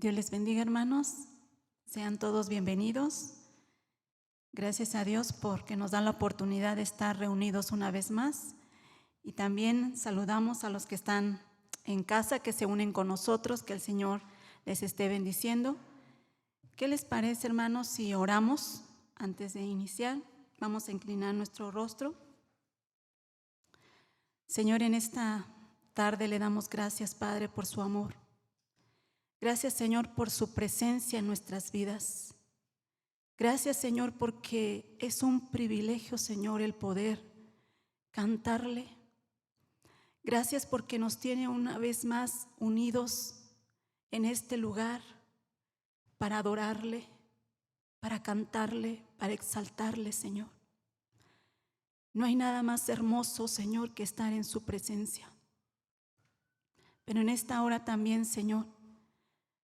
Dios les bendiga, hermanos. Sean todos bienvenidos. Gracias a Dios porque nos da la oportunidad de estar reunidos una vez más. Y también saludamos a los que están en casa, que se unen con nosotros, que el Señor les esté bendiciendo. ¿Qué les parece, hermanos, si oramos antes de iniciar? Vamos a inclinar nuestro rostro. Señor, en esta tarde le damos gracias, Padre, por su amor. Gracias, Señor, por su presencia en nuestras vidas. Gracias, Señor, porque es un privilegio, Señor, el poder cantarle. Gracias porque nos tiene una vez más unidos en este lugar para adorarle, para cantarle, para exaltarle, Señor. No hay nada más hermoso, Señor, que estar en su presencia. Pero en esta hora también, Señor,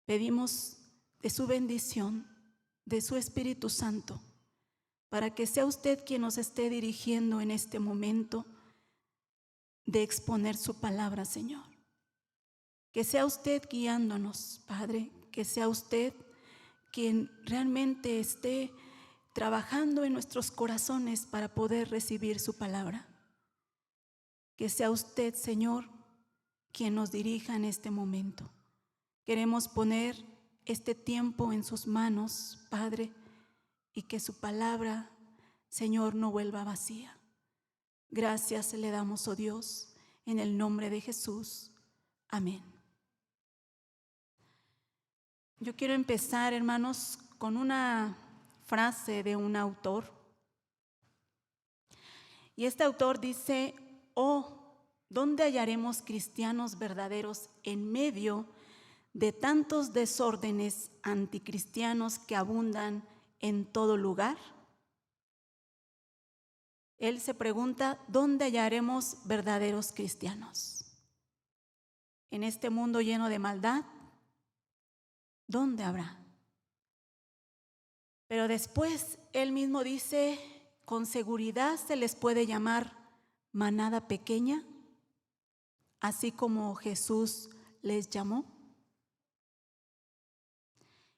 pedimos de su bendición, de su Espíritu Santo, para que sea usted quien nos esté dirigiendo en este momento de exponer su palabra, Señor. Que sea usted guiándonos, Padre, que sea usted quien realmente esté trabajando en nuestros corazones para poder recibir su palabra. Que sea usted, Señor, quien nos dirija en este momento. Queremos poner este tiempo en sus manos, Padre, y que su palabra, Señor, no vuelva vacía. Gracias le damos, oh Dios, en el nombre de Jesús. Amén. Yo quiero empezar, hermanos, con una frase de un autor. Y este autor dice: oh, ¿dónde hallaremos cristianos verdaderos en medio de tantos desórdenes anticristianos que abundan en todo lugar? Él se pregunta: ¿dónde hallaremos verdaderos cristianos? En este mundo lleno de maldad, ¿dónde habrá? Pero después él mismo dice: con seguridad se les puede llamar manada pequeña, así como Jesús les llamó.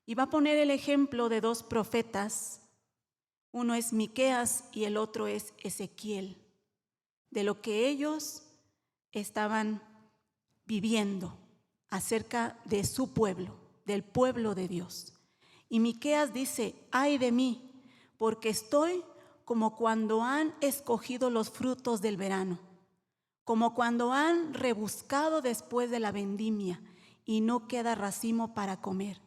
Y va a poner el ejemplo de dos profetas. Uno es Miqueas y el otro es Ezequiel, de lo que ellos estaban viviendo acerca de su pueblo, del pueblo de Dios. Y Miqueas dice: ay de mí, porque estoy como cuando han escogido los frutos del verano, como cuando han rebuscado después de la vendimia y no queda racimo para comer.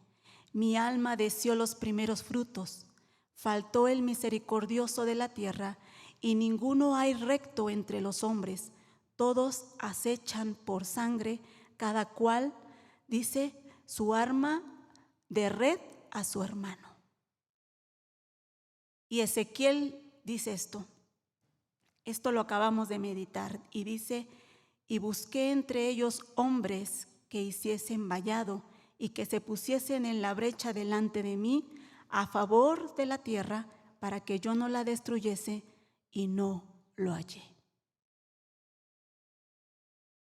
Mi alma deseó los primeros frutos, faltó el misericordioso de la tierra, y ninguno hay recto entre los hombres. Todos acechan por sangre, cada cual, dice, su arma de red a su hermano. Y Ezequiel dice esto lo acabamos de meditar, y dice: y busqué entre ellos hombres que hiciesen vallado y que se pusiesen en la brecha delante de mí a favor de la tierra, para que yo no la destruyese, y no lo hallé.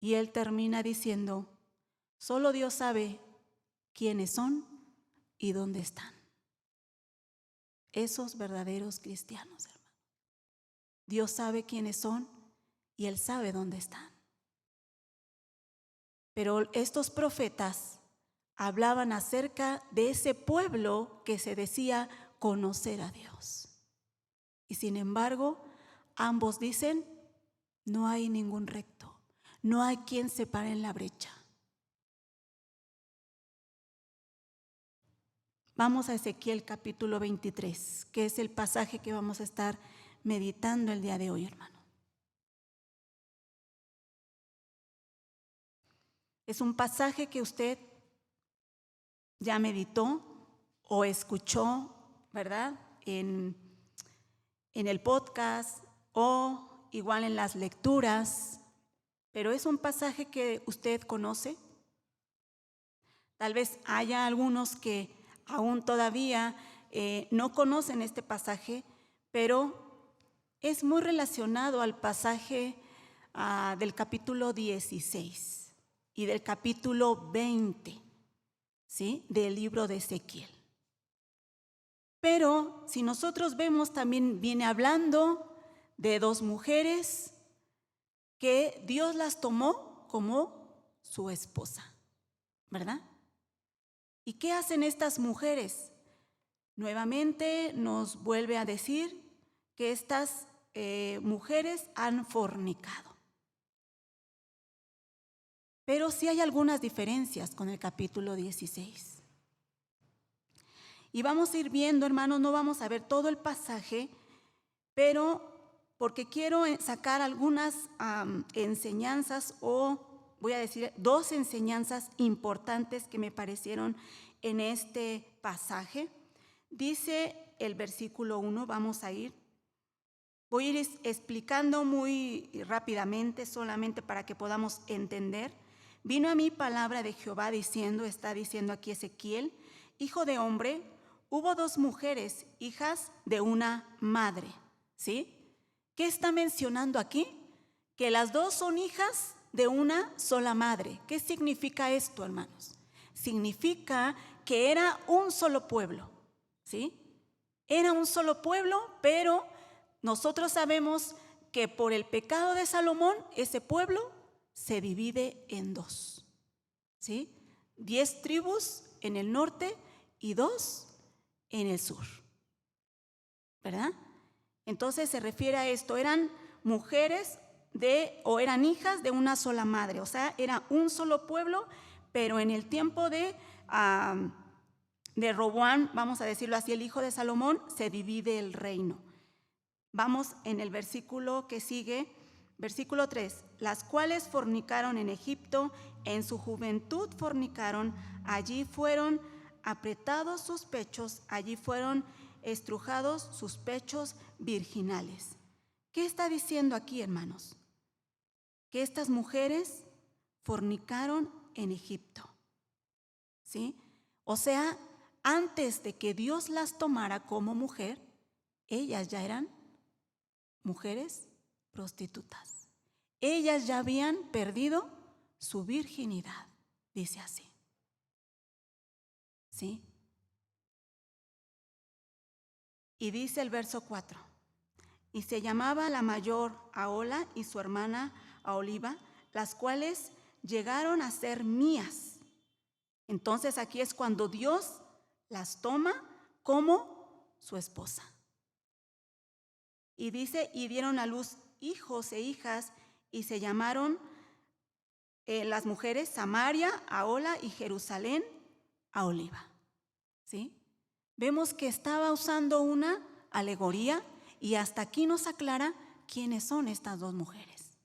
Y él termina diciendo: solo Dios sabe quiénes son y dónde están esos verdaderos cristianos, hermano. Dios sabe quiénes son y Él sabe dónde están. Pero estos profetas hablaban acerca de ese pueblo que se decía conocer a Dios. Y sin embargo, ambos dicen: no hay ningún recto, no hay quien se pare en la brecha. Vamos a Ezequiel capítulo 23, que es el pasaje que vamos a estar meditando el día de hoy, hermano. Es un pasaje que usted ya meditó o escuchó, ¿verdad? En el podcast o igual en las lecturas, pero es un pasaje que usted conoce. Tal vez haya algunos que aún todavía no conocen este pasaje, pero es muy relacionado al pasaje del capítulo 16 y del capítulo 20. ¿sí?, del libro de Ezequiel. Pero si nosotros vemos, también viene hablando de dos mujeres que Dios las tomó como su esposa, ¿verdad? ¿Y qué hacen estas mujeres? Nuevamente nos vuelve a decir que estas mujeres han fornicado. Pero sí hay algunas diferencias con el capítulo 16. Y vamos a ir viendo, hermanos, no vamos a ver todo el pasaje, pero porque quiero sacar algunas enseñanzas, o voy a decir 2 enseñanzas importantes que me parecieron en este pasaje. Dice el versículo 1, vamos a ir. Voy a ir explicando muy rápidamente, solamente para que podamos entender. Vino a mí palabra de Jehová diciendo, está diciendo aquí Ezequiel, hijo de hombre, hubo 2 mujeres, hijas de una madre, ¿sí? ¿Qué está mencionando aquí? Que las 2 son hijas de una sola madre. ¿Qué significa esto, hermanos? Significa que era un solo pueblo, ¿sí? Era un solo pueblo, pero nosotros sabemos que por el pecado de Salomón, ese pueblo se divide en 2, ¿sí? 10 tribus en el norte y 2 en el sur, ¿verdad? Entonces se refiere a esto, eran mujeres o eran hijas de una sola madre, o sea, era un solo pueblo, pero en el tiempo de Roboam, vamos a decirlo así, el hijo de Salomón, se divide el reino. Vamos en el versículo que sigue, versículo 3, las cuales fornicaron en Egipto, en su juventud fornicaron, allí fueron apretados sus pechos, allí fueron estrujados sus pechos virginales. ¿Qué está diciendo aquí, hermanos? Que estas mujeres fornicaron en Egipto, ¿sí? O sea, antes de que Dios las tomara como mujer, ellas ya eran mujeres prostitutas. Ellas ya habían perdido su virginidad, dice así. ¿Sí? Y dice el verso 4, y se llamaba la mayor Ahola y su hermana Aholiba, las cuales llegaron a ser mías. Entonces aquí es cuando Dios las toma como su esposa. Y dice, y dieron a luz hijos e hijas, y se llamaron las mujeres Samaria, Ahola, y Jerusalén, Aholiba. ¿Sí? Vemos que estaba usando una alegoría, y hasta aquí nos aclara quiénes son estas 2 mujeres.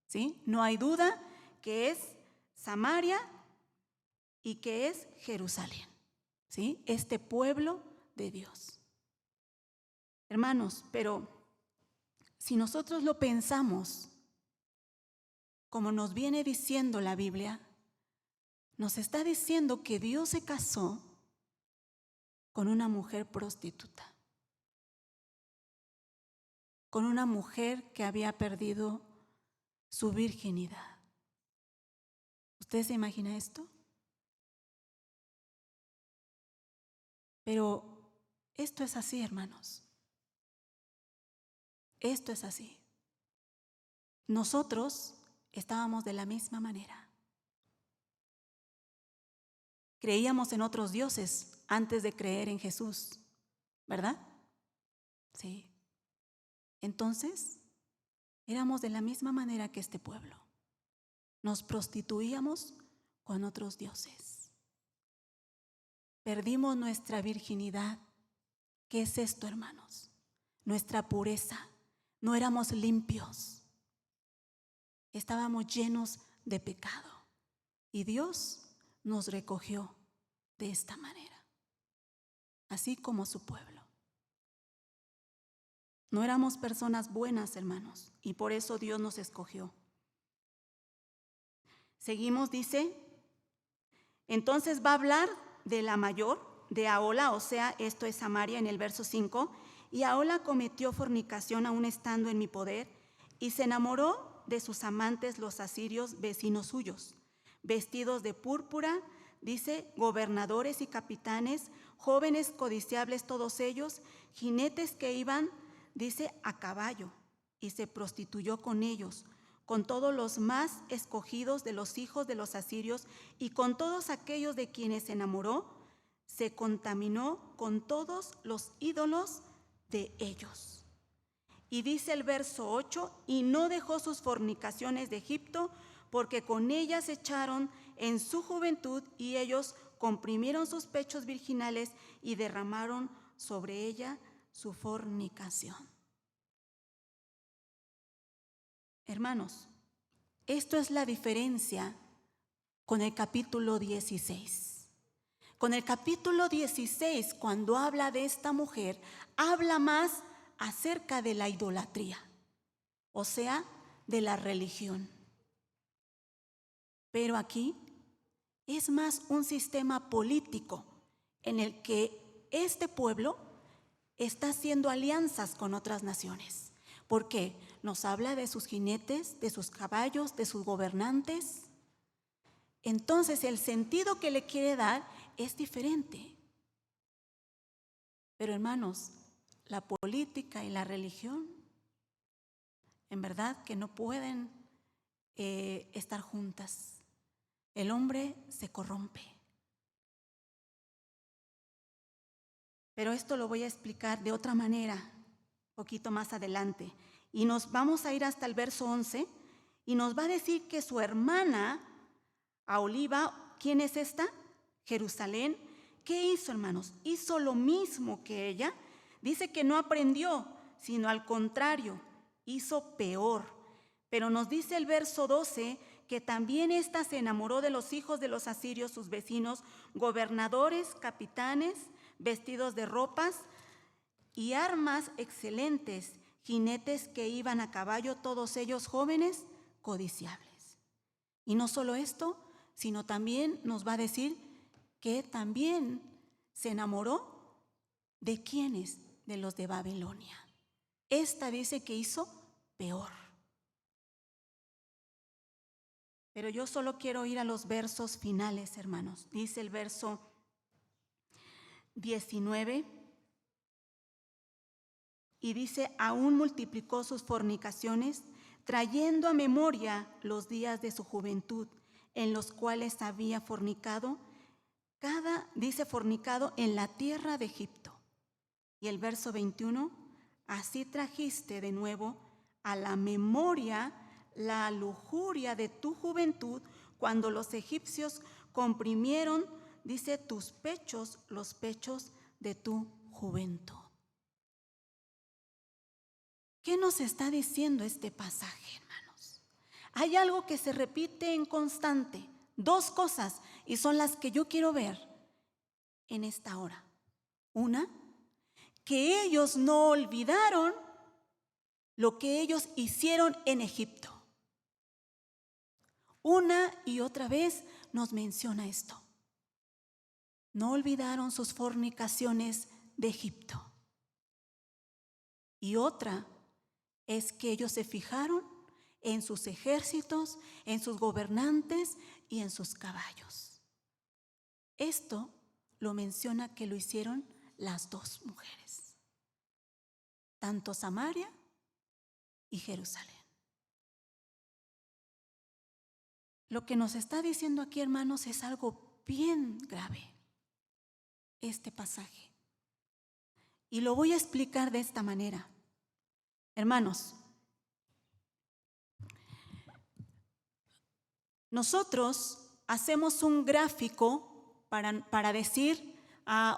¿Sí? No hay duda que es Samaria y que es Jerusalén. ¿Sí? Este pueblo de Dios. Hermanos, pero si nosotros lo pensamos, como nos viene diciendo la Biblia, nos está diciendo que Dios se casó con una mujer prostituta, con una mujer que había perdido su virginidad. ¿Usted se imagina esto? Pero esto es así, hermanos. Esto es así. Nosotros estábamos de la misma manera. Creíamos en otros dioses antes de creer en Jesús, ¿verdad? Sí. Entonces, éramos de la misma manera que este pueblo. Nos prostituíamos con otros dioses. Perdimos nuestra virginidad. ¿Qué es esto, hermanos? Nuestra pureza. No éramos limpios. Estábamos llenos de pecado. Y Dios nos recogió de esta manera, así como su pueblo. No éramos personas buenas, hermanos, y por eso Dios nos escogió. Seguimos, dice, entonces va a hablar de la mayor, de Ahola, o sea, esto es Samaria en el verso 5, y Ahola cometió fornicación aún estando en mi poder, y se enamoró de sus amantes los asirios vecinos suyos, vestidos de púrpura, dice, gobernadores y capitanes, jóvenes codiciables todos ellos, jinetes que iban, dice, a caballo, y se prostituyó con ellos, con todos los más escogidos de los hijos de los asirios y con todos aquellos de quienes se enamoró, se contaminó con todos los ídolos de ellos. Y dice el verso 8, y no dejó sus fornicaciones de Egipto, porque con ellas echaron en su juventud y ellos comprimieron sus pechos virginales y derramaron sobre ella su fornicación. Hermanos, esto es la diferencia con el capítulo 16. Con el capítulo 16, cuando habla de esta mujer, habla más acerca de la idolatría, o sea, de la religión. Pero aquí es más un sistema político en el que este pueblo está haciendo alianzas con otras naciones. ¿Por qué? Nos habla de sus jinetes, de sus caballos, de sus gobernantes. Entonces el sentido que le quiere dar es diferente. Pero hermanos, la política y la religión, en verdad que no pueden estar juntas. El hombre se corrompe. Pero esto lo voy a explicar de otra manera, un poquito más adelante. Y nos vamos a ir hasta el verso 11 y nos va a decir que su hermana, Aholiba, ¿quién es esta? Jerusalén. ¿Qué hizo, hermanos? Hizo lo mismo que ella. Dice que no aprendió, sino al contrario, hizo peor. Pero nos dice el verso 12 que también ésta se enamoró de los hijos de los asirios, sus vecinos, gobernadores, capitanes, vestidos de ropas y armas excelentes, jinetes que iban a caballo, todos ellos jóvenes codiciables. Y no solo esto, sino también nos va a decir que también se enamoró de quienes, de los de Babilonia. Esta dice que hizo peor. Pero yo solo quiero ir a los versos finales, hermanos. Dice el verso 19 y dice, aún multiplicó sus fornicaciones, trayendo a memoria los días de su juventud, en los cuales había fornicado, dice fornicado en la tierra de Egipto. Y el verso 21, así trajiste de nuevo a la memoria la lujuria de tu juventud, cuando los egipcios comprimieron, dice, tus pechos, los pechos de tu juventud. ¿Qué nos está diciendo este pasaje, hermanos? Hay algo que se repite en constante, dos cosas, y son las que yo quiero ver en esta hora. Una, que ellos no olvidaron lo que ellos hicieron en Egipto. Una y otra vez nos menciona esto. No olvidaron sus fornicaciones de Egipto. Y otra es que ellos se fijaron en sus ejércitos, en sus gobernantes y en sus caballos. Esto lo menciona que lo hicieron las dos mujeres, tanto Samaria y Jerusalén. Lo que nos está diciendo aquí, hermanos, es algo bien grave, este pasaje. Y lo voy a explicar de esta manera. Hermanos, nosotros hacemos un gráfico para decir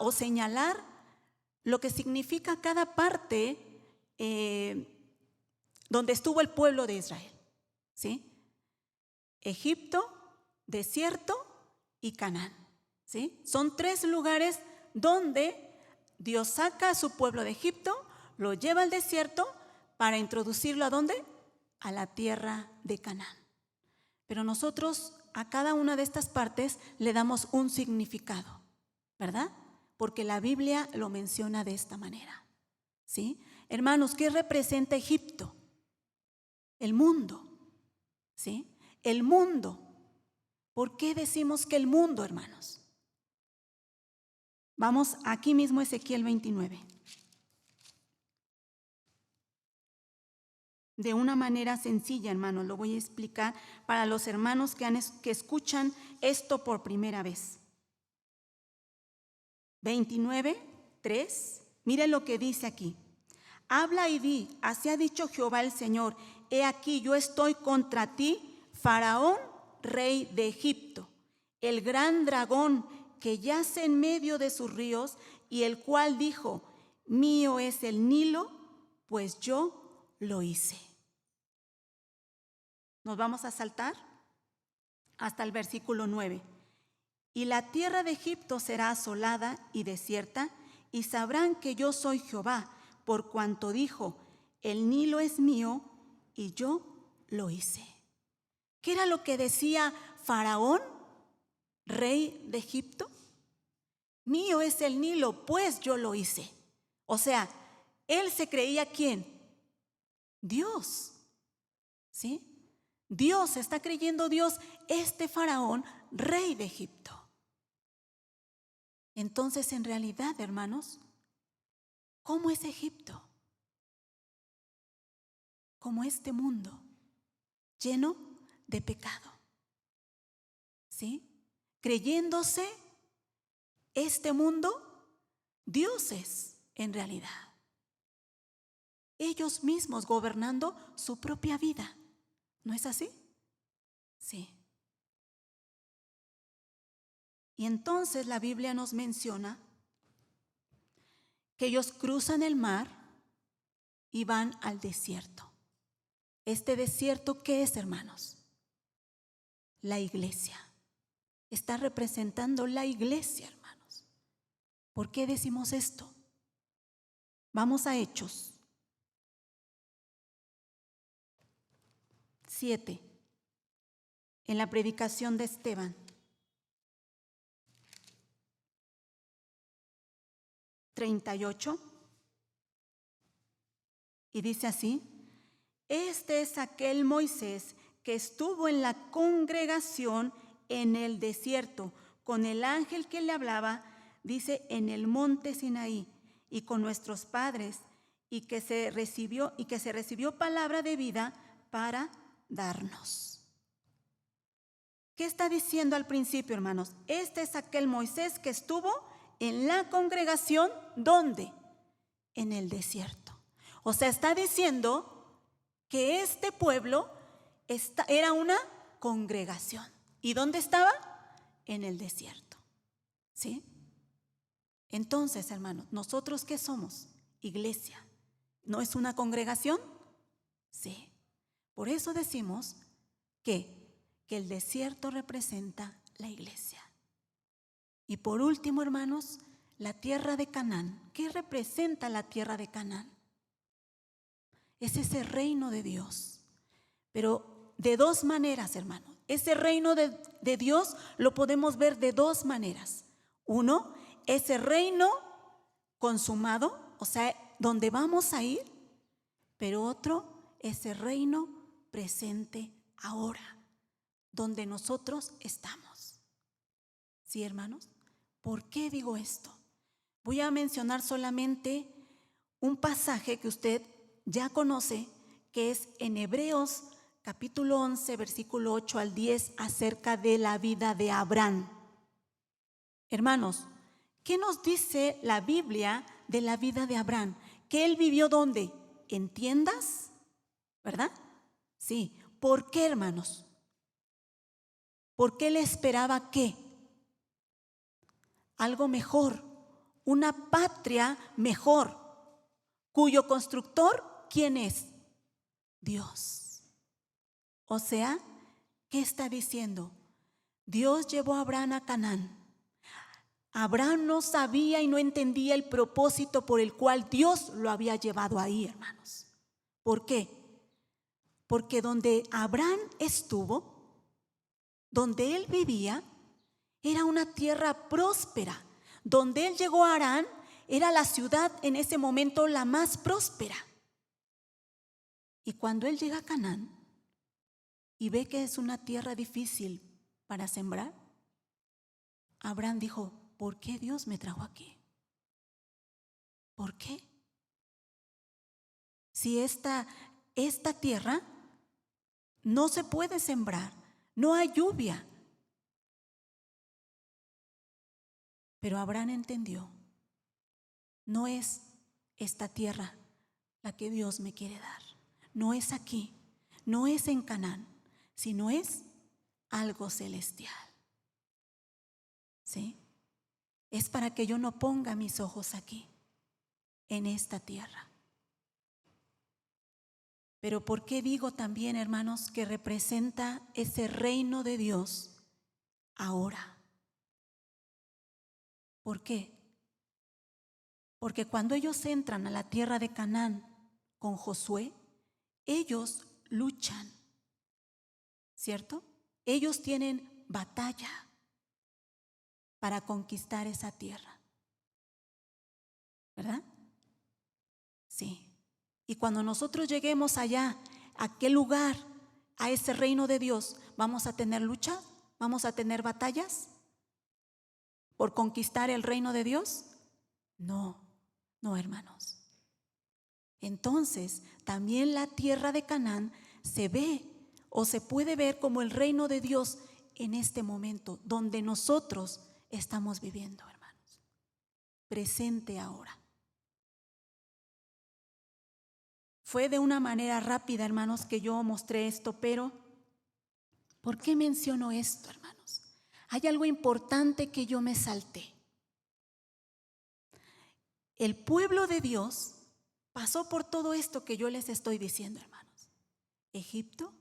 o señalar lo que significa cada parte donde estuvo el pueblo de Israel, ¿sí? Egipto, desierto y Canaán, ¿sí? Son tres lugares donde Dios saca a su pueblo de Egipto, lo lleva al desierto para introducirlo ¿a dónde? A la tierra de Canaán. Pero nosotros a cada una de estas partes le damos un significado, ¿verdad? Porque la Biblia lo menciona de esta manera, ¿sí? Hermanos, ¿qué representa Egipto? El mundo, ¿sí? El mundo. ¿Por qué decimos que el mundo, hermanos? Vamos aquí mismo, Ezequiel 29. De una manera sencilla, hermanos, lo voy a explicar para los hermanos que escuchan esto por primera vez. 29, 3. Miren lo que dice aquí. Habla y di, así ha dicho Jehová el Señor, he aquí yo estoy contra ti, Faraón, rey de Egipto, el gran dragón que yace en medio de sus ríos, y el cual dijo, mío es el Nilo, pues yo lo hice. Nos vamos a saltar hasta el versículo 9. Y la tierra de Egipto será asolada y desierta, y sabrán que yo soy Jehová, por cuanto dijo, el Nilo es mío, y yo lo hice. ¿Qué era lo que decía Faraón, rey de Egipto? Mío es el Nilo, pues yo lo hice. O sea, él se creía ¿quién? Dios. ¿Sí? Dios, está creyendo Dios, este Faraón, rey de Egipto. Entonces, en realidad, hermanos, ¿cómo es Egipto? Como este mundo, lleno de pecado. ¿Sí? Creyéndose este mundo dioses en realidad. Ellos mismos gobernando su propia vida. ¿No es así? Sí. Y entonces la Biblia nos menciona que ellos cruzan el mar y van al desierto. ¿Este desierto qué es, hermanos? La iglesia. Está representando la iglesia, hermanos. ¿Por qué decimos esto? Vamos a Hechos 7, en la predicación de Esteban. 38, y dice así, este es aquel Moisés que estuvo en la congregación en el desierto, con el ángel que le hablaba, dice, en el monte Sinaí, y con nuestros padres, y que se recibió palabra de vida para darnos. ¿Qué está diciendo al principio, hermanos? Este es aquel Moisés que estuvo en la congregación, ¿dónde? En el desierto. O sea, está diciendo que este pueblo era una congregación. ¿Y dónde estaba? En el desierto. ¿Sí? Entonces, hermanos, ¿nosotros qué somos? Iglesia. ¿No es una congregación? Sí. Por eso decimos que el desierto representa la iglesia. Y por último, hermanos, la tierra de Canaán. ¿Qué representa la tierra de Canaán? Es ese reino de Dios. Pero de dos maneras, hermanos. Ese reino de Dios lo podemos ver de dos maneras. Uno, ese reino consumado, o sea, donde vamos a ir. Pero otro, ese reino presente ahora, donde nosotros estamos. ¿Sí, hermanos? ¿Por qué digo esto? Voy a mencionar solamente un pasaje que usted ya conoce, que es en Hebreos capítulo 11, versículo 8 al 10, acerca de la vida de Abraham. Hermanos, ¿qué nos dice la Biblia de la vida de Abraham? ¿Que él vivió dónde? ¿En tiendas? ¿Verdad? Sí. ¿Por qué, hermanos? Porque él esperaba ¿qué? Algo mejor, una patria mejor, cuyo constructor, ¿quién es? Dios. O sea, ¿qué está diciendo? Dios llevó a Abraham a Canaán. Abraham no sabía y no entendía el propósito por el cual Dios lo había llevado ahí, hermanos. ¿Por qué? Porque donde Abraham estuvo, donde él vivía, era una tierra próspera. Donde él llegó a Harán, era la ciudad en ese momento la más próspera. Y cuando él llega a Canaán y ve que es una tierra difícil, para sembrar, Abraham dijo, ¿por qué Dios me trajo aquí? ¿Por qué? Si esta tierra no se puede sembrar, no hay lluvia. Pero Abraham entendió, no es esta tierra la que Dios me quiere dar. No es aquí, no es en Canaán, sino es algo celestial. ¿Sí? Es para que yo no ponga mis ojos aquí, en esta tierra. Pero ¿por qué digo también, hermanos, que representa ese reino de Dios ahora? ¿Por qué? Porque cuando ellos entran a la tierra de Canaán con Josué, ellos luchan, ¿cierto? Ellos tienen batalla para conquistar esa tierra, ¿verdad? Sí. Y cuando nosotros lleguemos allá, a aquel lugar, a ese reino de Dios, ¿vamos a tener lucha? ¿Vamos a tener batallas por conquistar el reino de Dios? No, no, hermanos. Entonces, también la tierra de Canaán se ve o se puede ver como el reino de Dios en este momento, donde nosotros estamos viviendo, hermanos. Presente ahora. Fue de una manera rápida, hermanos, que yo mostré esto, pero ¿por qué menciono esto, hermanos? Hay algo importante que yo me salté. El pueblo de Dios pasó por todo esto que yo les estoy diciendo, hermanos. Egipto,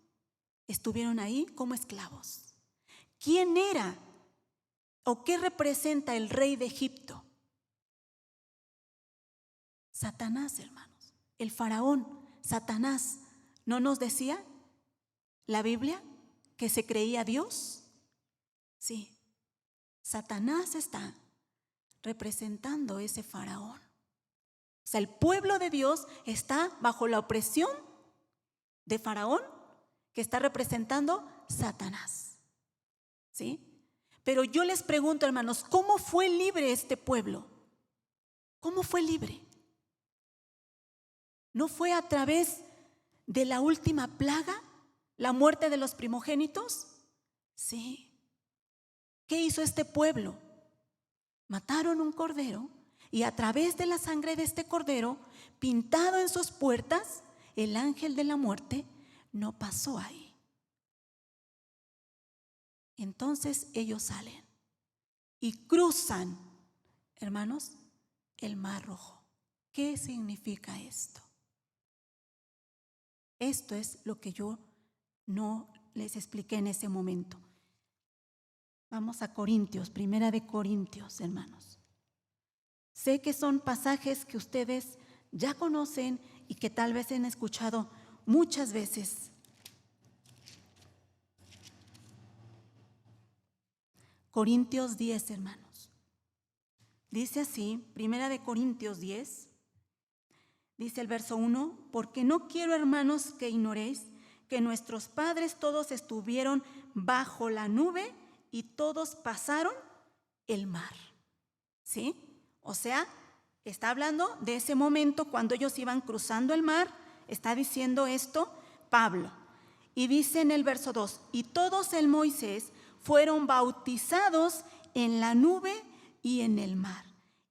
estuvieron ahí como esclavos. ¿Quién era o qué representa el rey de Egipto? Satanás, hermanos. El faraón, Satanás. ¿No nos decía la Biblia que se creía Dios? Sí. Satanás está representando ese faraón. O sea, el pueblo de Dios está bajo la opresión de faraón, que está representando Satanás. ¿Sí? Pero yo les pregunto, hermanos, ¿cómo fue libre este pueblo? ¿Cómo fue libre? ¿No fue a través de la última plaga, la muerte de los primogénitos? Sí. ¿Qué hizo este pueblo? Mataron un cordero y a través de la sangre de este cordero, pintado en sus puertas, el ángel de la muerte no pasó ahí. Entonces ellos salen y cruzan, hermanos, el Mar Rojo. ¿Qué significa esto? Esto es lo que yo no les expliqué en ese momento. Vamos a Corintios, Primera de Corintios, hermanos. Sé que son pasajes que ustedes ya conocen y que tal vez han escuchado muchas veces. Corintios 10, hermanos. Dice así, Primera de Corintios 10, dice el verso 1, porque no quiero, hermanos, que ignoréis que nuestros padres todos estuvieron bajo la nube y todos pasaron el mar. ¿Sí? O sea, está hablando de ese momento cuando ellos iban cruzando el mar, está diciendo esto Pablo. Y dice en el verso 2, y todos en Moisés fueron bautizados en la nube y en el mar.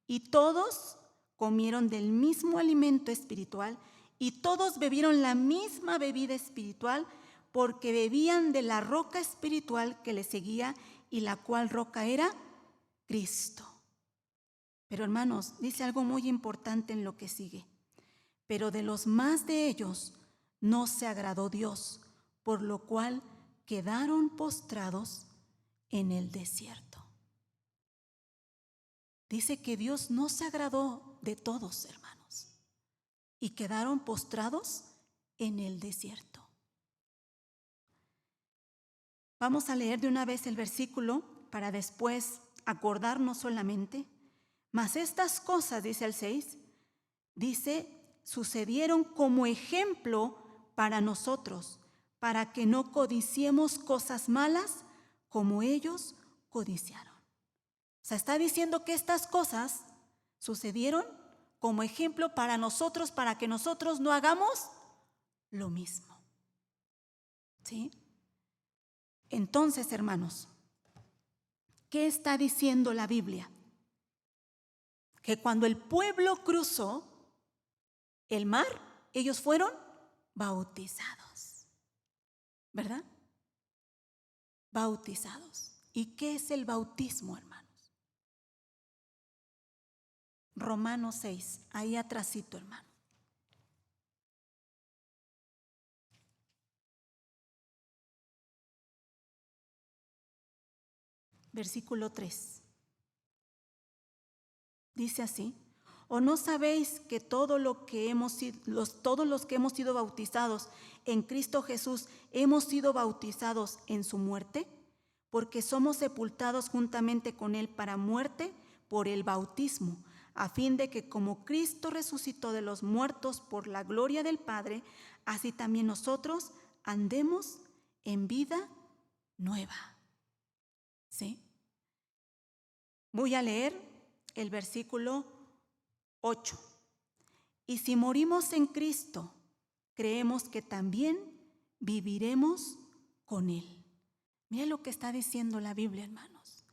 Y todos comieron del mismo alimento espiritual y todos bebieron la misma bebida espiritual porque bebían de la roca espiritual que les seguía y la cual roca era Cristo. Pero hermanos, dice algo muy importante en lo que sigue. Pero de los más de ellos no se agradó Dios, por lo cual quedaron postrados en el desierto. Dice que Dios no se agradó de todos, hermanos, y quedaron postrados en el desierto. Vamos a leer de una vez el versículo para después acordarnos solamente. Mas estas cosas, dice el 6, dice, sucedieron como ejemplo para nosotros, para que no codiciemos cosas malas como ellos codiciaron. O sea, está diciendo que estas cosas sucedieron como ejemplo para nosotros, para que nosotros no hagamos lo mismo. ¿Sí? Entonces, hermanos, ¿qué está diciendo la Biblia? Que cuando el pueblo cruzó el mar, ellos fueron bautizados. ¿Verdad? Bautizados. ¿Y qué es el bautismo, hermanos? Romanos 6, ahí atrásito, hermano. Versículo 3. Dice así: ¿o no sabéis que todos los que hemos sido bautizados en Cristo Jesús hemos sido bautizados en su muerte? Porque somos sepultados juntamente con él para muerte por el bautismo, a fin de que como Cristo resucitó de los muertos por la gloria del Padre, así también nosotros andemos en vida nueva. ¿Sí? Voy a leer el versículo 8. Y si morimos en Cristo, creemos que también viviremos con Él. Mira lo que está diciendo la Biblia, hermanos.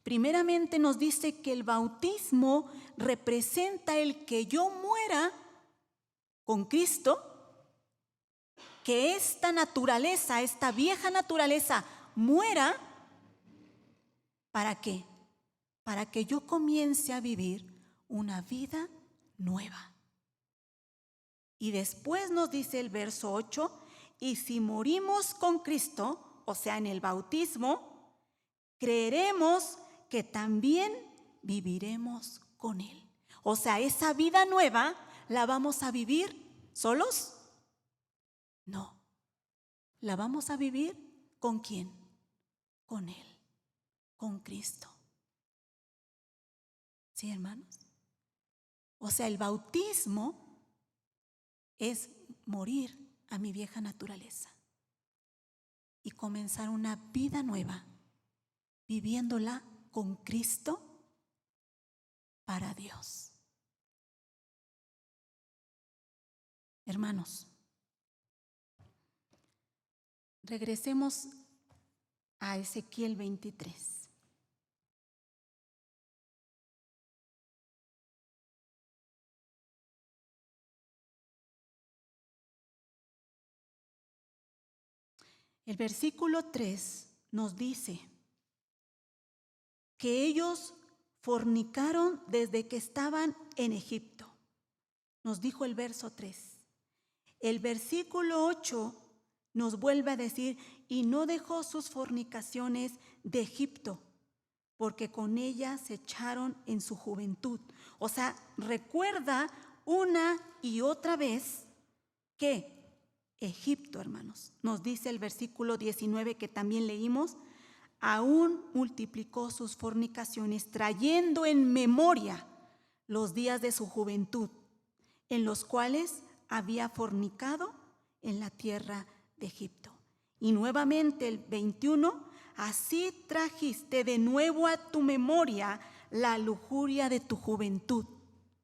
Primeramente nos dice que el bautismo representa el que yo muera con Cristo, que esta naturaleza, esta vieja naturaleza, muera. ¿Para qué? Para que yo comience a vivir una vida nueva. Y después nos dice el verso 8, y si morimos con Cristo, o sea, en el bautismo, creeremos que también viviremos con Él. O sea, esa vida nueva la vamos a vivir solos. No, la vamos a vivir ¿con quién? Con Él, con Cristo. ¿Sí, hermanos? O sea, el bautismo es morir a mi vieja naturaleza y comenzar una vida nueva, viviéndola con Cristo para Dios. Hermanos, regresemos a Ezequiel 23. El versículo 3 nos dice que ellos fornicaron desde que estaban en Egipto. Nos dijo el verso 3. El versículo 8 nos vuelve a decir, y no dejó sus fornicaciones de Egipto, porque con ellas se echaron en su juventud. O sea, recuerda una y otra vez que Egipto, hermanos, nos dice el versículo 19 que también leímos, aún multiplicó sus fornicaciones, trayendo en memoria los días de su juventud, en los cuales había fornicado en la tierra de Egipto. Y nuevamente el 21, así trajiste de nuevo a tu memoria la lujuria de tu juventud.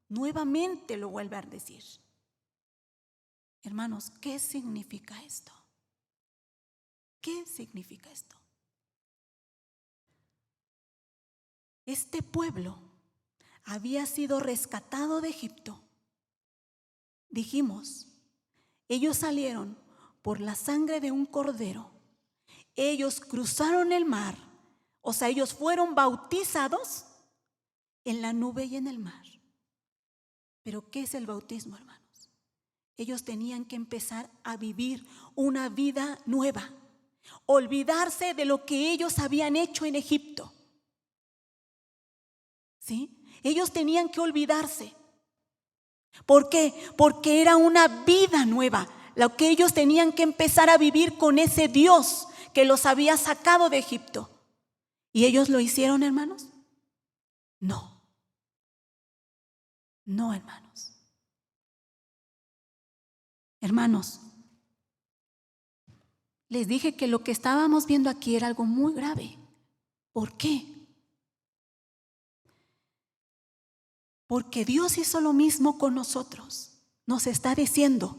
Nuevamente lo vuelve a decir. Hermanos, ¿qué significa esto? ¿Qué significa esto? Este pueblo había sido rescatado de Egipto. Dijimos, ellos salieron por la sangre de un cordero. Ellos cruzaron el mar, o sea, ellos fueron bautizados en la nube y en el mar. Pero ¿qué es el bautismo, hermanos? Ellos tenían que empezar a vivir una vida nueva, olvidarse de lo que ellos habían hecho en Egipto. ¿Sí? Ellos tenían que olvidarse. ¿Por qué? Porque era una vida nueva, lo que ellos tenían que empezar a vivir con ese Dios que los había sacado de Egipto. ¿Y ellos lo hicieron, hermanos? No. No, hermanos. Hermanos, les dije que lo que estábamos viendo aquí era algo muy grave. ¿Por qué? Porque Dios hizo lo mismo con nosotros. Nos está diciendo,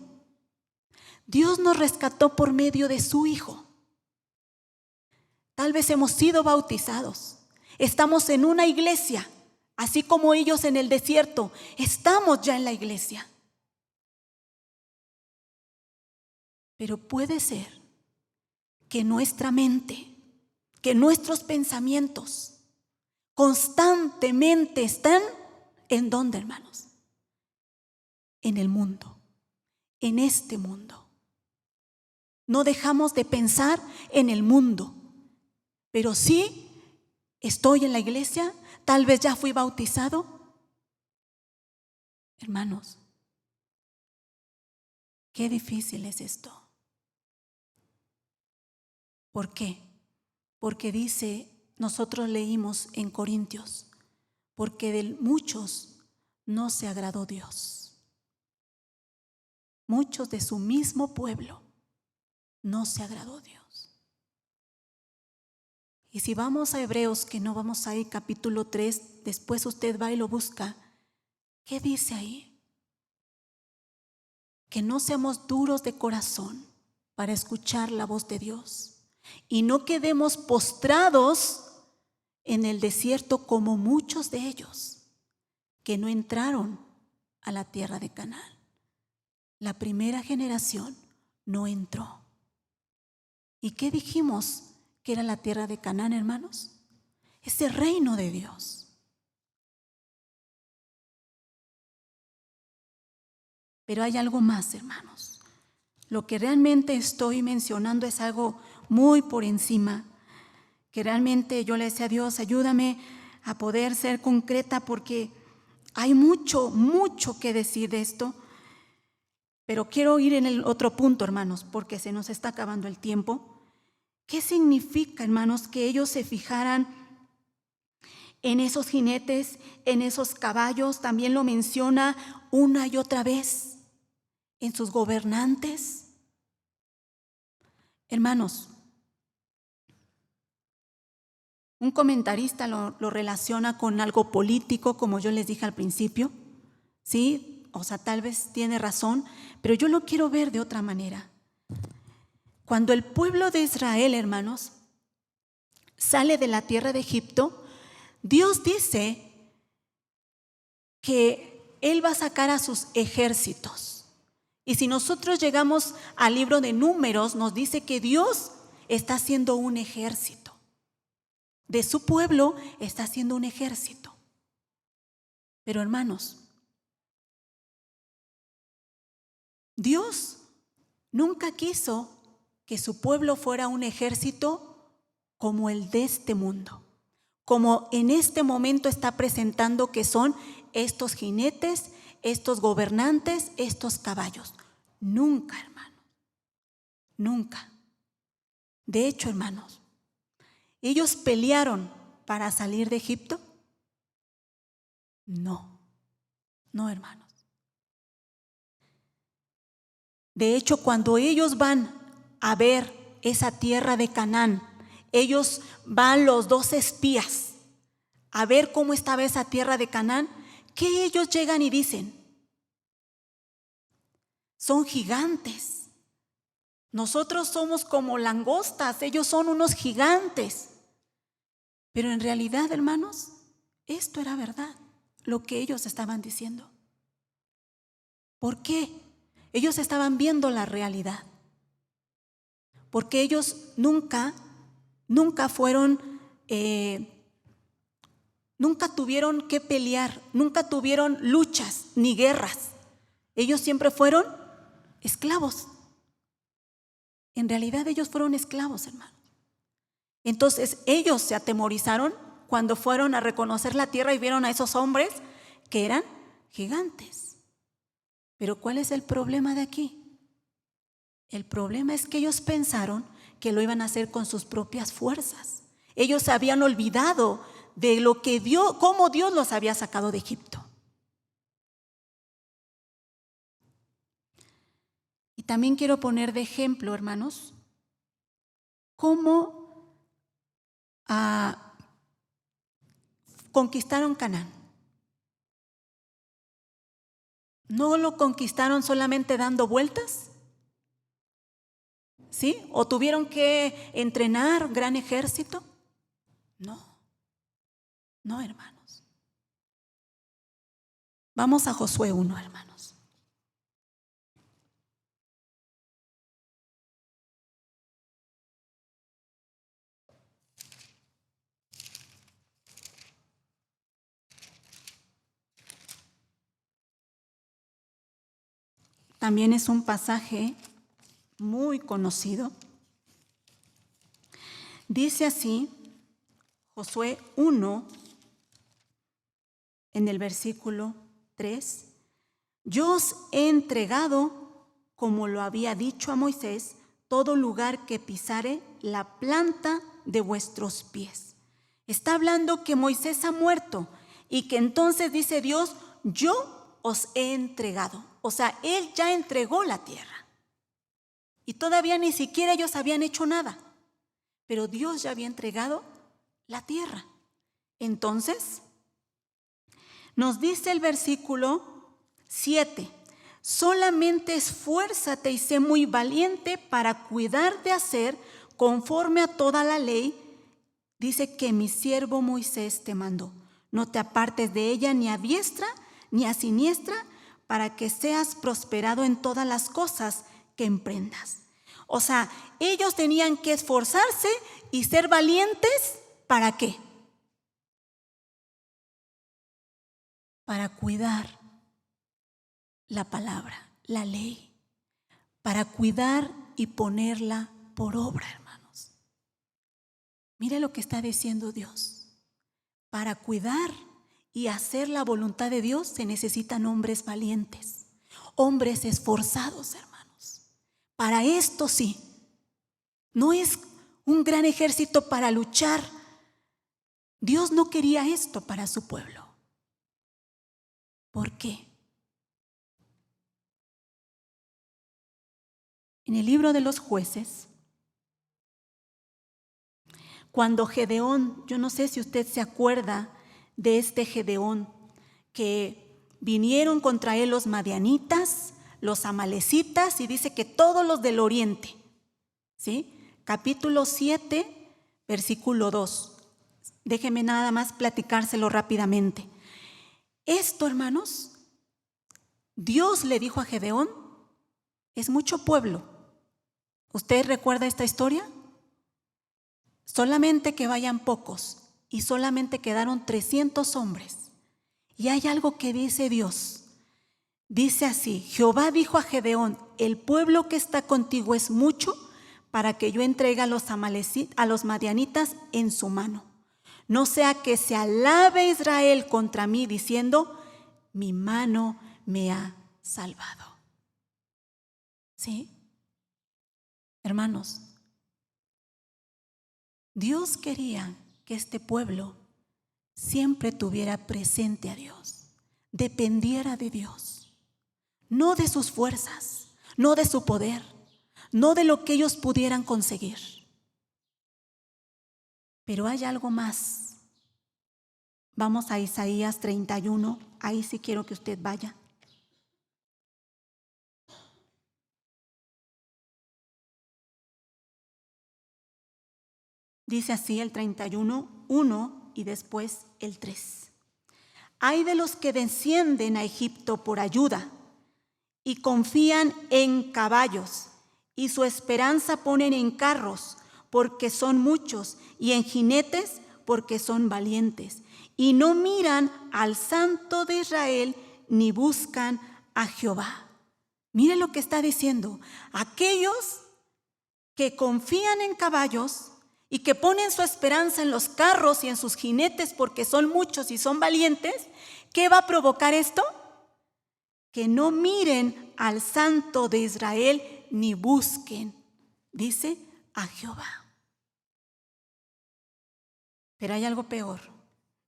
Dios nos rescató por medio de su Hijo. Tal vez hemos sido bautizados. Estamos en una iglesia, así como ellos en el desierto. Estamos ya en la iglesia. Pero puede ser que nuestra mente, que nuestros pensamientos constantemente están ¿en dónde, hermanos? En el mundo, en este mundo. No dejamos de pensar en el mundo, pero sí estoy en la iglesia, tal vez ya fui bautizado. Hermanos, qué difícil es esto. ¿Por qué? Porque dice, nosotros leímos en Corintios, porque de muchos no se agradó Dios. Muchos de su mismo pueblo no se agradó Dios. Y si vamos a Hebreos, que no vamos a ir capítulo 3, después usted va y lo busca, ¿qué dice ahí? Que no seamos duros de corazón para escuchar la voz de Dios y no quedemos postrados en el desierto como muchos de ellos que no entraron a la tierra de Canaán. La primera generación no entró. ¿Y qué dijimos que era la tierra de Canaán, hermanos? Ese reino de Dios. Pero hay algo más, hermanos. Lo que realmente estoy mencionando es algo muy por encima, que realmente yo le decía a Dios, ayúdame a poder ser concreta porque hay mucho, mucho que decir de esto. Pero quiero ir en el otro punto, hermanos, porque se nos está acabando el tiempo. ¿Qué significa, hermanos, que ellos se fijaran en esos jinetes, en esos caballos? También lo menciona una y otra vez, en sus gobernantes. Hermanos, un comentarista lo relaciona con algo político, como yo les dije al principio, ¿sí? O sea, tal vez tiene razón, pero yo lo quiero ver de otra manera. Cuando el pueblo de Israel, hermanos, sale de la tierra de Egipto, Dios dice que Él va a sacar a sus ejércitos. Y si nosotros llegamos al libro de Números, nos dice que Dios está haciendo un ejército. De su pueblo está haciendo un ejército. Pero hermanos, Dios nunca quiso que su pueblo fuera un ejército como el de este mundo, como en este momento está presentando que son estos jinetes, estos gobernantes, estos caballos. Nunca, hermanos, nunca. De hecho, hermanos, ¿ellos pelearon para salir de Egipto? No, no, hermanos. De hecho, cuando ellos van a ver esa tierra de Canaán, ellos van los 2 espías a ver cómo estaba esa tierra de Canaán, que ellos llegan y dicen, son gigantes. Nosotros somos como langostas, ellos son unos gigantes. Pero en realidad, hermanos, esto era verdad, lo que ellos estaban diciendo. ¿Por qué? Ellos estaban viendo la realidad. Porque ellos nunca fueron, nunca tuvieron que pelear, nunca tuvieron luchas ni guerras. Ellos siempre fueron esclavos. En realidad ellos fueron esclavos, hermanos. Entonces ellos se atemorizaron cuando fueron a reconocer la tierra y vieron a esos hombres que eran gigantes. Pero ¿cuál es el problema de aquí? El problema es que ellos pensaron que lo iban a hacer con sus propias fuerzas. Ellos se habían olvidado de lo que Dios, cómo Dios los había sacado de Egipto. Y también quiero poner de ejemplo, hermanos, cómo conquistaron Canaán. ¿No lo conquistaron solamente dando vueltas? ¿Sí? ¿O tuvieron que entrenar un gran ejército? No, hermanos. Vamos a Josué 1, hermanos. También es un pasaje muy conocido. Dice así, Josué 1, en el versículo 3, yo os he entregado, como lo había dicho a Moisés, todo lugar que pisare la planta de vuestros pies. Está hablando que Moisés ha muerto y que entonces dice Dios, yo os he entregado. O sea, Él ya entregó la tierra. Y todavía ni siquiera ellos habían hecho nada. Pero Dios ya había entregado la tierra. Entonces, nos dice el versículo 7, solamente esfuérzate y sé muy valiente para cuidar de hacer conforme a toda la ley, dice que mi siervo Moisés te mandó. No te apartes de ella ni a diestra ni a siniestra, para que seas prosperado en todas las cosas que emprendas. O sea, ellos tenían que esforzarse y ser valientes, ¿para qué? Para cuidar la palabra, la ley, para cuidar y ponerla por obra, hermanos. Mire lo que está diciendo Dios. Para cuidar y hacer la voluntad de Dios se necesitan hombres valientes, hombres esforzados, hermanos. Para esto sí, no es un gran ejército para luchar. Dios no quería esto para su pueblo. ¿Por qué? En el libro de los Jueces, cuando Gedeón, yo no sé si usted se acuerda de este Gedeón, que vinieron contra él los madianitas, los amalecitas, y dice que todos los del oriente, ¿sí? Capítulo 7, versículo 2. Déjeme nada más platicárselo rápidamente. Esto, hermanos, Dios le dijo a Gedeón, es mucho pueblo. ¿Usted recuerda esta historia? Solamente que vayan pocos, y solamente quedaron 300 hombres. Y hay algo que dice Dios. Dice así, Jehová dijo a Gedeón, el pueblo que está contigo es mucho para que yo entregue a los madianitas en su mano. No sea que se alabe Israel contra mí diciendo, mi mano me ha salvado. ¿Sí? Hermanos, Dios quería que este pueblo siempre tuviera presente a Dios, dependiera de Dios, no de sus fuerzas, no de su poder, no de lo que ellos pudieran conseguir. Pero hay algo más. Vamos a Isaías 31, ahí sí quiero que usted vaya. Dice así el 31, 1 y después el 3. Hay de los que descienden a Egipto por ayuda y confían en caballos y su esperanza ponen en carros porque son muchos y en jinetes porque son valientes y no miran al Santo de Israel ni buscan a Jehová. Mire lo que está diciendo. Aquellos que confían en caballos y que ponen su esperanza en los carros y en sus jinetes porque son muchos y son valientes, ¿qué va a provocar esto? Que no miren al Santo de Israel ni busquen, dice, a Jehová. Pero hay algo peor,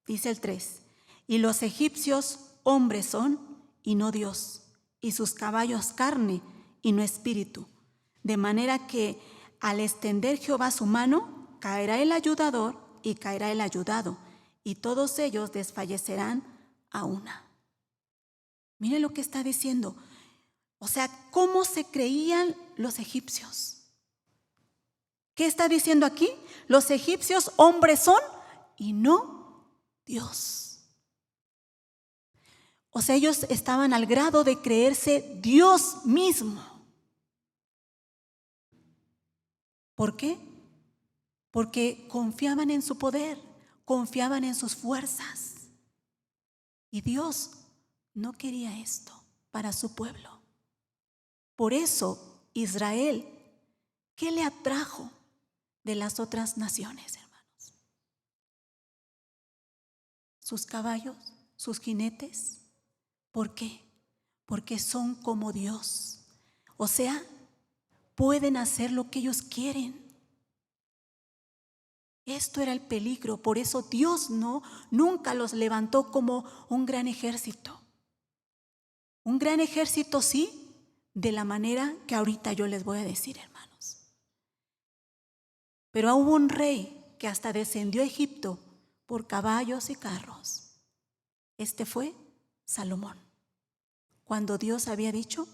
dice el 3. Y los egipcios hombres son y no Dios, y sus caballos carne y no espíritu. De manera que al extender Jehová su mano, caerá el ayudador y caerá el ayudado, y todos ellos desfallecerán a una. Mire lo que está diciendo. O sea, ¿cómo se creían los egipcios? ¿Qué está diciendo aquí? Los egipcios hombres son y no Dios. O sea, ellos estaban al grado de creerse Dios mismo. ¿Por qué? Porque confiaban en su poder, confiaban en sus fuerzas. Y Dios no quería esto para su pueblo. Por eso, Israel, ¿qué le atrajo de las otras naciones, hermanos? Sus caballos, sus jinetes. ¿Por qué? Porque son como Dios. O sea, pueden hacer lo que ellos quieren. Esto era el peligro. Por eso Dios nunca los levantó como un gran ejército. Un gran ejército sí, de la manera que ahorita yo les voy a decir, hermanos. Pero hubo un rey que hasta descendió a Egipto por caballos y carros. Este fue Salomón. Cuando Dios había dicho,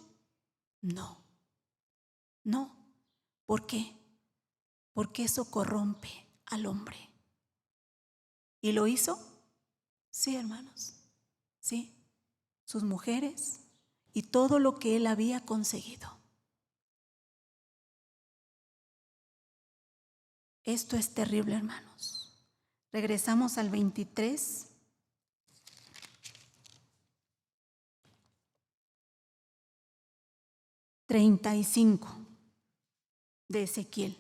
no. ¿Por qué? Porque eso corrompe al hombre. ¿Y lo hizo? Sí, hermanos. Sí. Sus mujeres y todo lo que él había conseguido. Esto es terrible, hermanos. Regresamos al 23. ...35 de Ezequiel.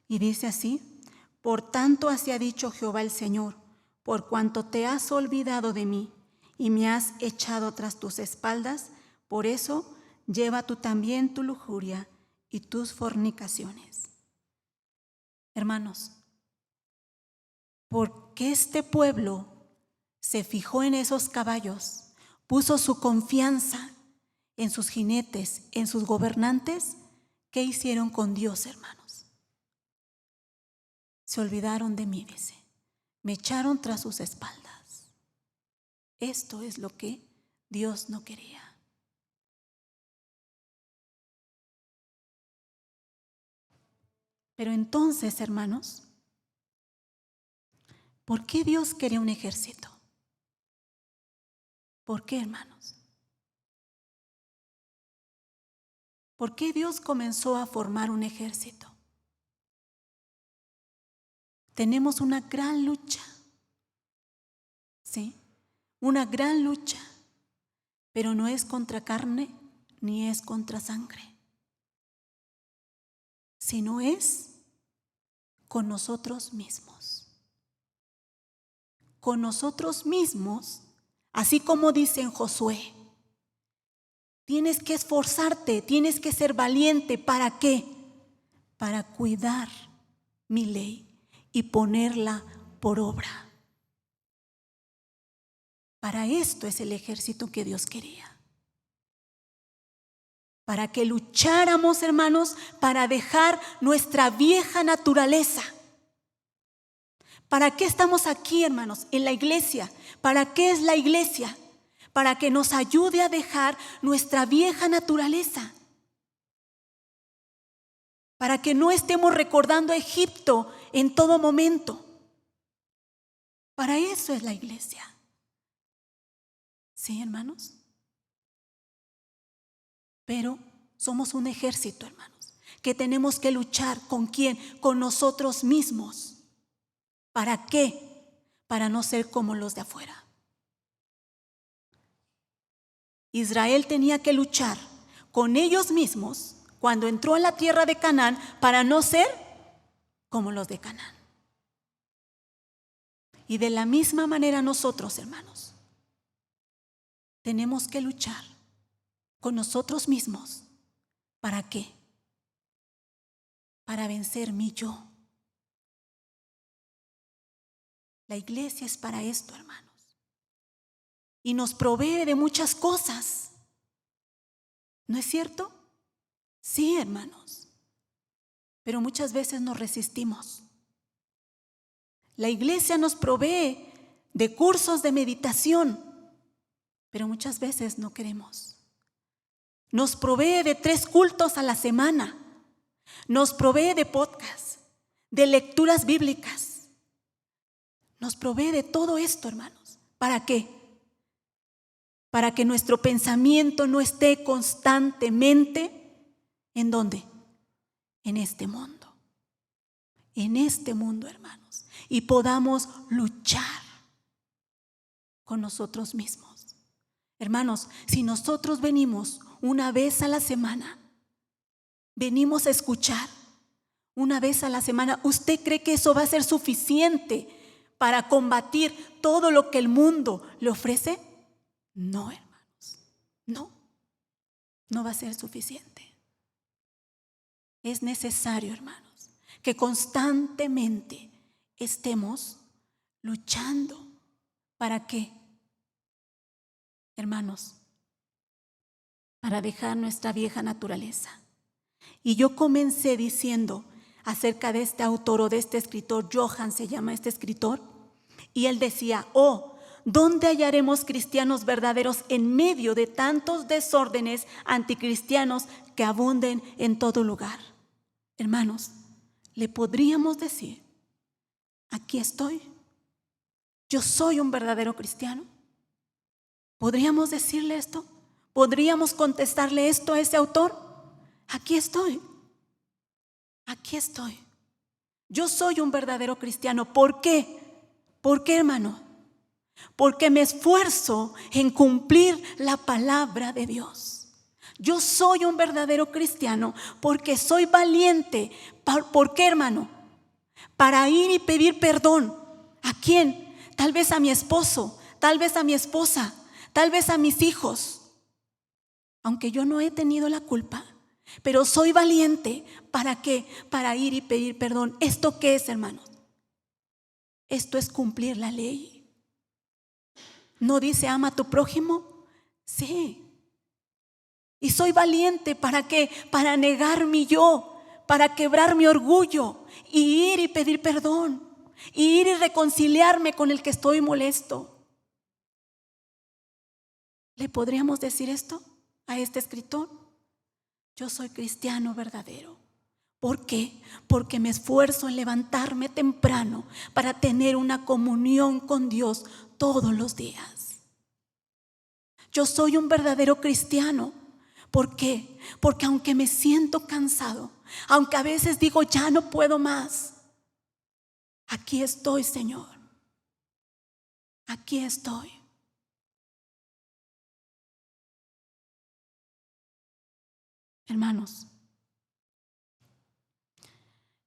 Y dice así: por tanto así ha dicho Jehová el Señor, por cuanto te has olvidado de mí y me has echado tras tus espaldas, por eso lleva tú también tu lujuria y tus fornicaciones. Hermanos, porque este pueblo se fijó en esos caballos, puso su confianza en sus jinetes, en sus gobernantes, ¿qué hicieron con Dios, hermanos? Se olvidaron de mí, dice. Me echaron tras sus espaldas. Esto es lo que Dios no quería. Pero entonces, hermanos, ¿por qué Dios quería un ejército? ¿Por qué, hermanos? ¿Por qué Dios comenzó a formar un ejército? Tenemos una gran lucha, ¿sí? Una gran lucha, pero no es contra carne ni es contra sangre, sino es con nosotros mismos. Con nosotros mismos, así como dice en Josué, tienes que esforzarte, tienes que ser valiente. ¿Para qué? Para cuidar mi ley y ponerla por obra. Para esto es el ejército que Dios quería. Para que lucháramos, hermanos, para dejar nuestra vieja naturaleza. ¿Para qué estamos aquí, hermanos? En la iglesia. ¿Para qué es la iglesia? Para que nos ayude a dejar nuestra vieja naturaleza. Para que no estemos recordando a Egipto en todo momento. Para eso es la iglesia. ¿Sí, hermanos? Pero somos un ejército, hermanos, que tenemos que luchar. ¿Con quién? Con nosotros mismos. ¿Para qué? Para no ser como los de afuera. Israel tenía que luchar con ellos mismos cuando entró a la tierra de Canaán para no ser como los de Canaán. Y de la misma manera nosotros, hermanos, tenemos que luchar con nosotros mismos. ¿Para qué? Para vencer mi yo. La iglesia es para esto, hermanos. Y nos provee de muchas cosas. ¿No es cierto? Sí, hermanos, pero muchas veces nos resistimos. La iglesia nos provee de cursos de meditación, pero muchas veces no queremos. Nos provee de 3 cultos a la semana. Nos provee de podcasts, de lecturas bíblicas. Nos provee de todo esto, hermanos. ¿Para qué? Para que nuestro pensamiento no esté constantemente, ¿en dónde? En este mundo. En este mundo, hermanos. Y podamos luchar con nosotros mismos. Hermanos, si nosotros venimos una vez a la semana, venimos a escuchar una vez a la semana, ¿usted cree que eso va a ser suficiente para combatir todo lo que el mundo le ofrece? No, hermanos, no va a ser suficiente. Es necesario, hermanos, que constantemente estemos luchando. ¿Para qué? Hermanos, para dejar nuestra vieja naturaleza. Y yo comencé diciendo acerca de este autor o de este escritor, Johann se llama este escritor, y él decía, ¿dónde hallaremos cristianos verdaderos en medio de tantos desórdenes anticristianos que abunden en todo lugar? Hermanos, le podríamos decir, aquí estoy, yo soy un verdadero cristiano. ¿Podríamos decirle esto? ¿Podríamos contestarle esto a ese autor? Aquí estoy. Aquí estoy. Yo soy un verdadero cristiano. ¿Por qué? ¿Por qué, hermano? Porque me esfuerzo en cumplir la palabra de Dios. Yo soy un verdadero cristiano porque soy valiente. ¿Por qué, hermano? Para ir y pedir perdón. ¿A quién? Tal vez a mi esposo, tal vez a mi esposa, tal vez a mis hijos. Aunque yo no he tenido la culpa, pero soy valiente. ¿Para qué? Para ir y pedir perdón. ¿Esto qué es, hermanos? Esto es cumplir la ley. ¿No dice ama a tu prójimo? Sí. Y soy valiente. ¿Para qué? Para negar mi yo, para quebrar mi orgullo y ir y pedir perdón, y ir y reconciliarme con el que estoy molesto. ¿Le podríamos decir esto a este escritor? Yo soy cristiano verdadero. ¿Por qué? Porque me esfuerzo en levantarme temprano para tener una comunión con Dios todos los días. Yo soy un verdadero cristiano. ¿Por qué? Porque aunque me siento cansado, aunque a veces digo ya no puedo más, aquí estoy, Señor. Aquí estoy. Hermanos,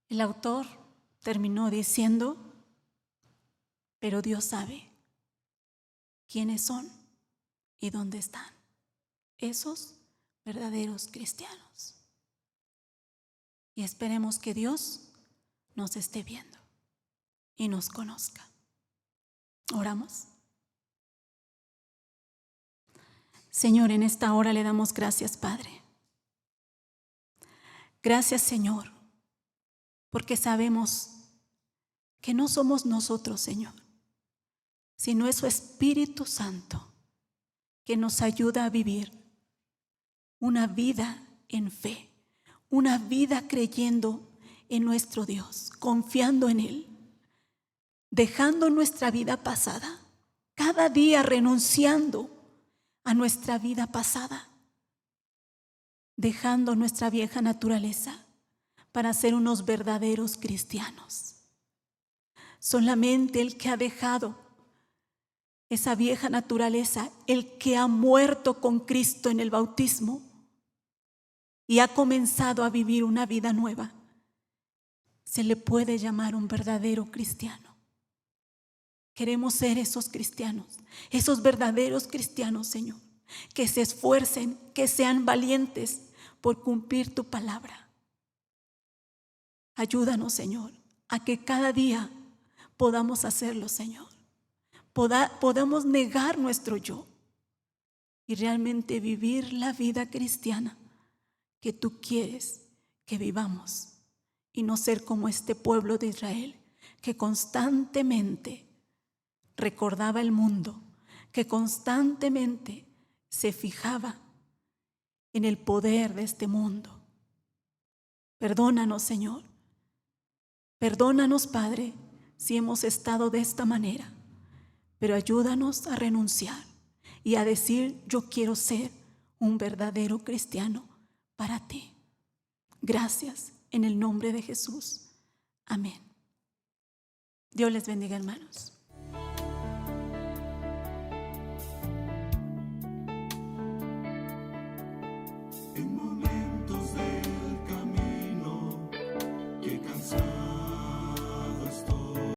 el autor terminó diciendo, pero Dios sabe quiénes son y dónde están esos verdaderos cristianos. Y esperemos que Dios nos esté viendo y nos conozca. Oramos. Señor, en esta hora le damos gracias, Padre. Gracias, Señor, porque sabemos que no somos nosotros, Señor, sino es su Espíritu Santo que nos ayuda a vivir una vida en fe, una vida creyendo en nuestro Dios, confiando en Él, dejando nuestra vida pasada, cada día renunciando a nuestra vida pasada, dejando nuestra vieja naturaleza para ser unos verdaderos cristianos. Solamente el que ha dejado esa vieja naturaleza, el que ha muerto con Cristo en el bautismo y ha comenzado a vivir una vida nueva, se le puede llamar un verdadero cristiano. Queremos ser esos cristianos, esos verdaderos cristianos, Señor, que se esfuercen, que sean valientes por cumplir tu palabra. Ayúdanos, Señor, a que cada día podamos hacerlo, Señor. Podamos negar nuestro yo y realmente vivir la vida cristiana que tú quieres que vivamos y no ser como este pueblo de Israel que constantemente recordaba el mundo, que constantemente se fijaba en el poder de este mundo. Perdónanos, Señor. Perdónanos, Padre, si hemos estado de esta manera, pero ayúdanos a renunciar y a decir: yo quiero ser un verdadero cristiano para ti. Gracias, en el nombre de Jesús. Amén. Dios les bendiga, hermanos.